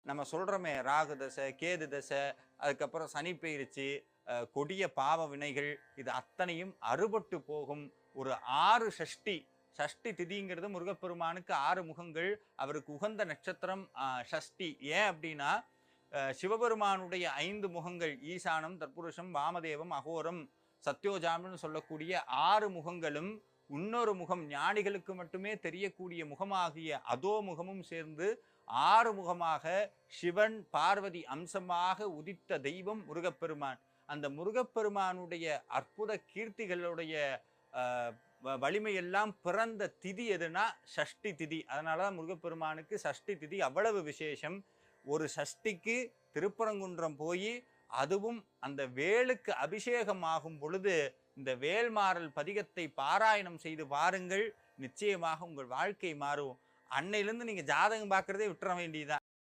நம்ம சொல்றோமே ராகு தசை, கேது தசை, அதுக்கப்புறம் சனி பெயர்ச்சி, கொடிய பாவ வினைகள் இது அத்தனையும் அறுபட்டு போகும். ஒரு 6 சஷ்டி சஷ்டி திதிங்கிறது முருகப்பெருமானுக்கு 6 முகங்கள். அவருக்கு உகந்த நட்சத்திரம் சஷ்டி. ஏன் அப்படின்னா சிவபெருமானுடைய 5 முகங்கள் ஈசானம், தற்புருஷம், வாமதேவம், அகோரம், சத்யோஜாமன்னு சொல்லக்கூடிய 6 முகங்களும் இன்னொரு முகம் ஞானிகளுக்கு மட்டுமே தெரியக்கூடிய முகமாகிய அதோ முகமும் சேர்ந்து 6 முகமாக சிவன் பார்வதி அம்சமாக உதித்த தெய்வம் முருகப்பெருமான். அந்த முருகப்பெருமானுடைய அற்புத கீர்த்திகளுடைய வலிமையெல்லாம் பிறந்த திதி எதுனா சஷ்டி திதி. அதனாலதான் முருகப்பெருமானுக்கு சஷ்டி திதி அவ்வளவு விசேஷம். ஒரு சஷ்டிக்கு திருப்பரங்குன்றம் போய் அதுவும் அந்த வேலுக்கு அபிஷேகம் ஆகும் பொழுது இந்த வேல்மாறல் பதிகத்தை பாராயணம் செய்து பாருங்கள். நிச்சயமாக உங்கள் வாழ்க்கை மாறும். அன்னையிலிருந்து நீங்க ஜாதகம் பார்க்கறதே விட்டுற வேண்டியதுதான்.